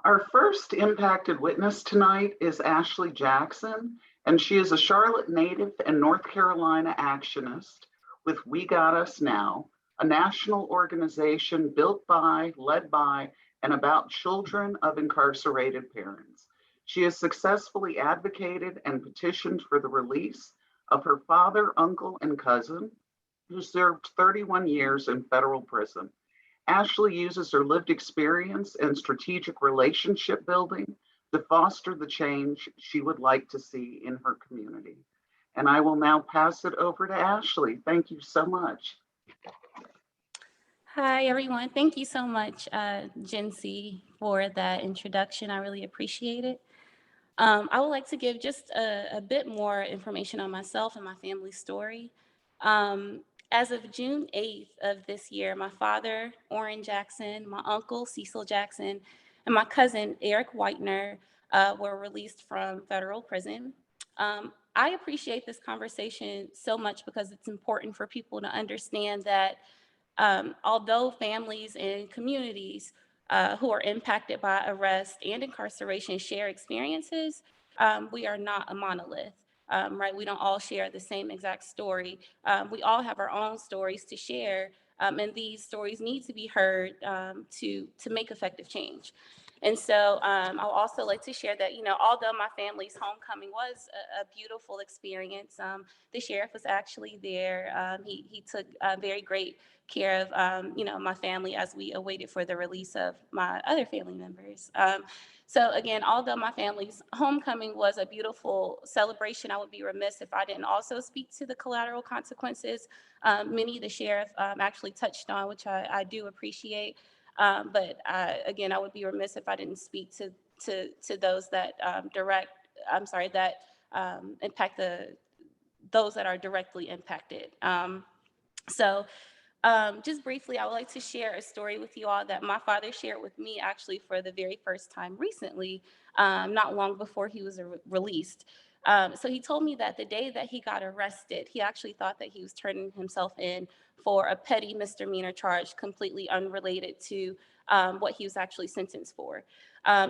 Our first impacted witness tonight is Ashley Jackson, and she is a Charlotte native and North Carolina actionist with We Got Us Now, a national organization built by, led by, and about children of incarcerated parents. She has successfully advocated and petitioned for the release of her father, uncle, and cousin, who served 31 years in federal prison. Ashley uses her lived experience and strategic relationship building to foster the change she would like to see in her community. And I will now pass it over to Ashley. Thank you so much. Hi, everyone. Thank you so much, Gensie, for that introduction. I really appreciate it. I would like to give just a bit more information on myself and my family story. As of June 8th of this year, my father, Orrin Jackson, my uncle, Cecil Jackson, and my cousin, Eric Whitener, were released from federal prison. I appreciate this conversation so much because it's important for people to understand that although families and communities who are impacted by arrest and incarceration share experiences, we are not a monolith. Right? We don't all share the same exact story. We all have our own stories to share, and these stories need to be heard to make effective change. And so I'll also like to share that, although my family's homecoming was a beautiful experience, the sheriff was actually there. He took very great care of, my family as we awaited for the release of my other family members. So again, although my family's homecoming was a beautiful celebration, I would be remiss if I didn't also speak to the collateral consequences. Many the sheriff actually touched on, which I do appreciate. But again, I would be remiss if I didn't speak to those that impact those that are directly impacted. So just briefly, I would like to share a story with you all that my father shared with me actually for the very first time recently, not long before he was released. So he told me that the day that he got arrested, he actually thought that he was turning himself in for a petty misdemeanor charge completely unrelated to what he was actually sentenced for.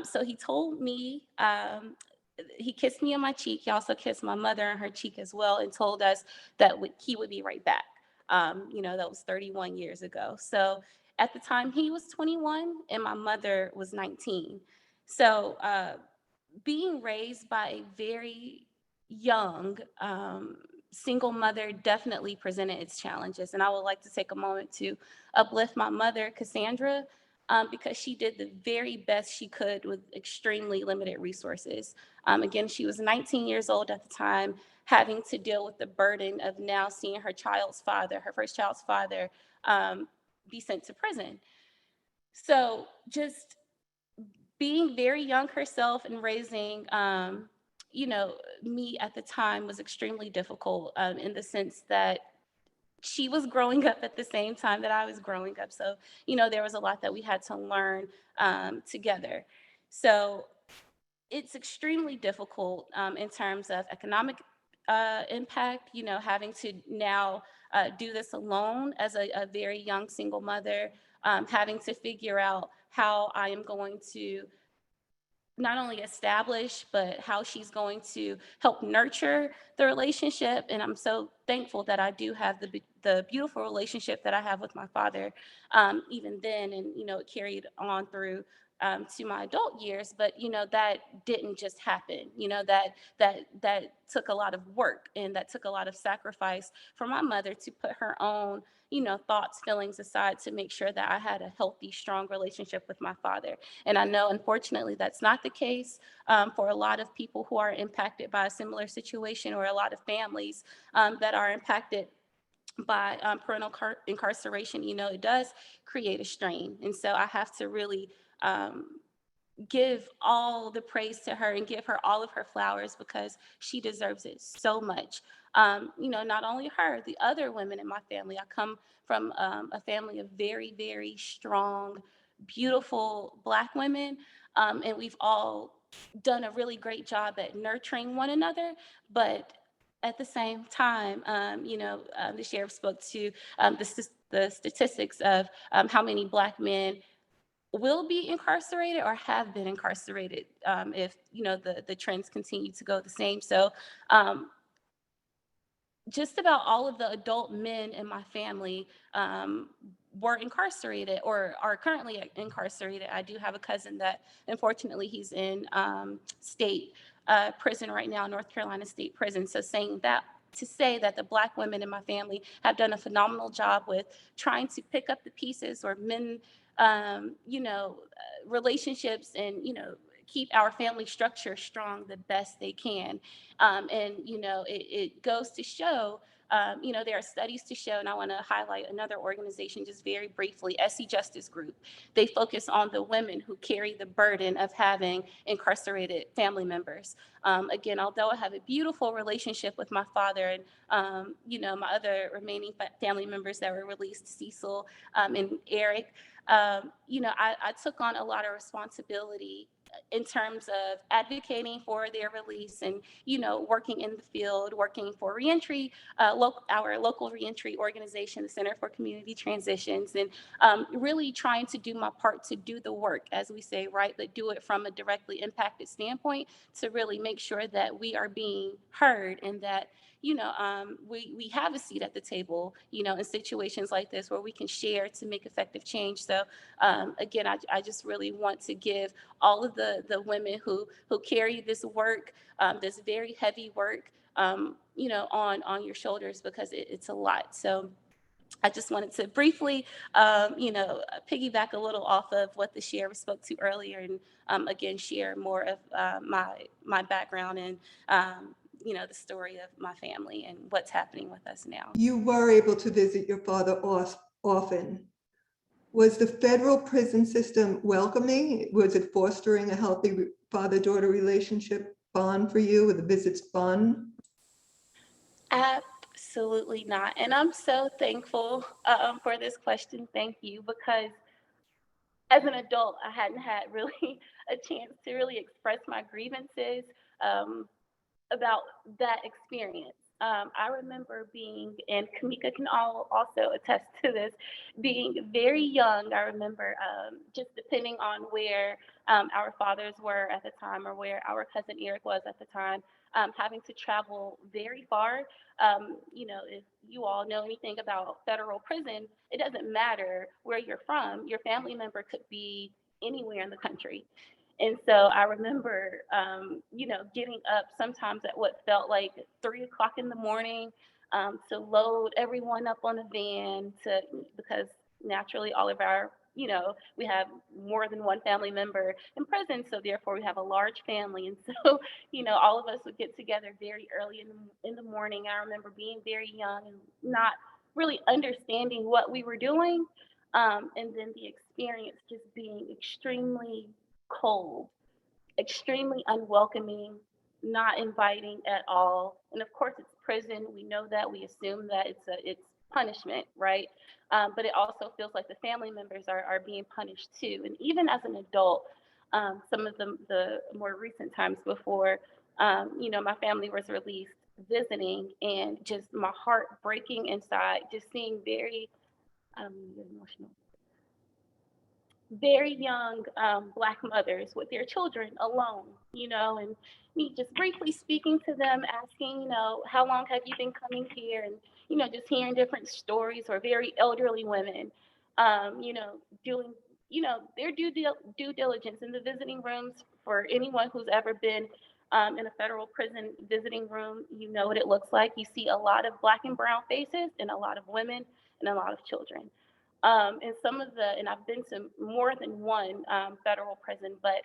So he told me, he kissed me on my cheek. He also kissed my mother on her cheek as well and told us that he would be right back. That was 31 years ago. So at the time he was 21 and my mother was 19. So being raised by a very young single mother definitely presented its challenges. And I would like to take a moment to uplift my mother, Cassandra, because she did the very best she could with extremely limited resources. Again, she was 19 years old at the time, having to deal with the burden of now seeing her first child's father, be sent to prison. So just being very young herself and raising, me at the time was extremely difficult in the sense that she was growing up at the same time that I was growing up. So, there was a lot that we had to learn together. So it's extremely difficult in terms of economic impact, having to now do this alone as a very young single mother, having to figure out how I am going to not only establish, but how she's going to help nurture the relationship. And I'm so thankful that I do have the beautiful relationship that I have with my father, even then, and it carried on through to my adult years. But that didn't just happen. That took a lot of work and that took a lot of sacrifice for my mother to put her own thoughts, feelings aside to make sure that I had a healthy, strong relationship with my father. And I know, unfortunately, that's not the case for a lot of people who are impacted by a similar situation, or a lot of families that are impacted by parental incarceration. It does create a strain. And so I have to really give all the praise to her and give her all of her flowers because she deserves it so much. Not only her, the other women in my family. I come from a family of very, very strong, beautiful Black women, and we've all done a really great job at nurturing one another. But at the same time, the sheriff spoke to the statistics of how many Black men will be incarcerated or have been incarcerated, if the trends continue to go the same. So just about all of the adult men in my family were incarcerated or are currently incarcerated. I do have a cousin that, unfortunately, he's in state prison right now, North Carolina State Prison. So saying that, to say that the Black women in my family have done a phenomenal job with trying to pick up the pieces or mend, relationships and, keep our family structure strong the best they can. And, it goes to show, there are studies to show, and I want to highlight another organization just very briefly, SC Justice Group. They focus on the women who carry the burden of having incarcerated family members. Again, although I have a beautiful relationship with my father and, my other remaining family members that were released, Cecil and Eric, I took on a lot of responsibility in terms of advocating for their release and, working in the field, working for reentry, our local reentry organization, the Center for Community Transitions, and really trying to do my part to do the work, as we say, right, but do it from a directly impacted standpoint to really make sure that we are being heard and that, we have a seat at the table, in situations like this where we can share to make effective change. So again, I just really want to give all of the women who carry this work, this very heavy work, on your shoulders, because it's a lot. So I just wanted to briefly, piggyback a little off of what the share spoke to earlier, and again, share more of my background and the story of my family and what's happening with us now. You were able to visit your father often. Was the federal prison system welcoming? Was it fostering a healthy father-daughter relationship bond for you? Were the visits fun? Absolutely not. And I'm so thankful for this question. Thank you, because as an adult, I hadn't had really a chance to really express my grievances about that experience. I remember being, and Kamika can also attest to this, being very young. I remember just depending on where our fathers were at the time or where our cousin Eric was at the time, having to travel very far. If you all know anything about federal prison, it doesn't matter where you're from, your family member could be anywhere in the country. And so I remember, getting up sometimes at what felt like 3 o'clock in the morning to load everyone up on a van because naturally all of our, we have more than one family member in prison. So therefore we have a large family. And so, all of us would get together very early in the morning. I remember being very young and not really understanding what we were doing. And then the experience just being extremely cold, extremely unwelcoming, not inviting at all. And of course, it's prison. We know that. We assume that it's punishment, right? But it also feels like the family members are being punished too. And even as an adult, some of the more recent times before, my family was released, visiting, and just my heart breaking inside, just seeing very emotional, very young Black mothers with their children alone, and me just briefly speaking to them, asking, how long have you been coming here? And, just hearing different stories, or very elderly women, doing, their due diligence in the visiting rooms. For anyone who's ever been in a federal prison visiting room, you know what it looks like. You see a lot of Black and brown faces and a lot of women and a lot of children. And I've been to more than one federal prison, but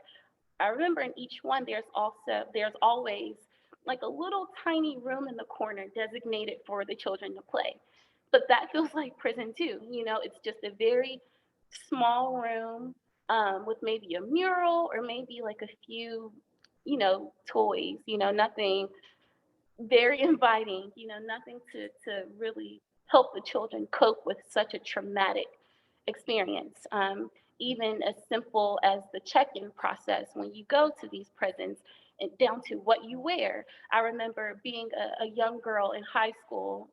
I remember in each one, there's always like a little tiny room in the corner designated for the children to play. But that feels like prison too. It's just a very small room with maybe a mural or maybe like a few, toys, nothing very inviting, nothing to really help the children cope with such a traumatic experience. Even as simple as the check-in process when you go to these prisons, and down to what you wear. I remember being a young girl in high school,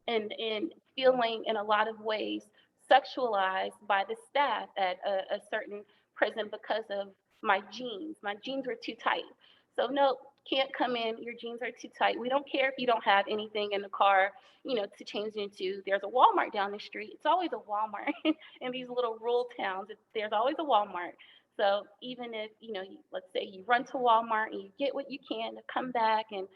and feeling in a lot of ways sexualized by the staff at a certain prison because of my jeans. My jeans were too tight. So no, can't come in. Your jeans are too tight. We don't care if you don't have anything in the car, to change into. There's a Walmart down the street. It's always a Walmart in these little rural towns. There's always a Walmart. So even if, let's say you run to Walmart and you get what you can to come back and,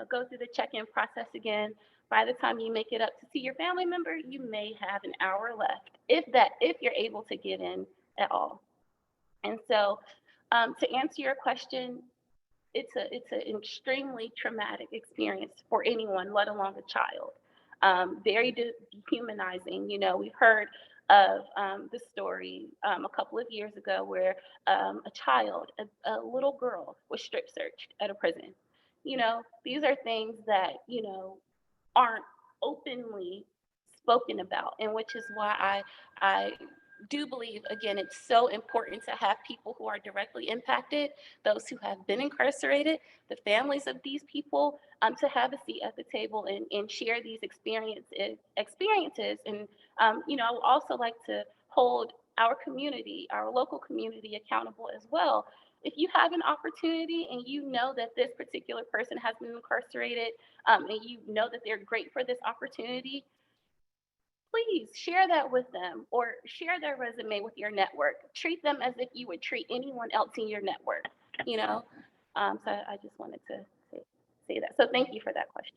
go through the check-in process again, by the time you make it up to see your family member, you may have an hour left, if you're able to get in at all. And so to answer your question, it's an extremely traumatic experience for anyone, let alone a child. Very dehumanizing. We heard of the story a couple of years ago where a child, a little girl, was strip searched at a prison. These are things that aren't openly spoken about, and which is why I do believe, again, it's so important to have people who are directly impacted, those who have been incarcerated, the families of these people, to have a seat at the table and share these experiences. And, I would also like to hold our community, our local community accountable as well. If you have an opportunity and you know that this particular person has been incarcerated, and you know that they're great for this opportunity, please share that with them or share their resume with your network. Treat them as if you would treat anyone else in your network. So I just wanted to say that. So thank you for that question.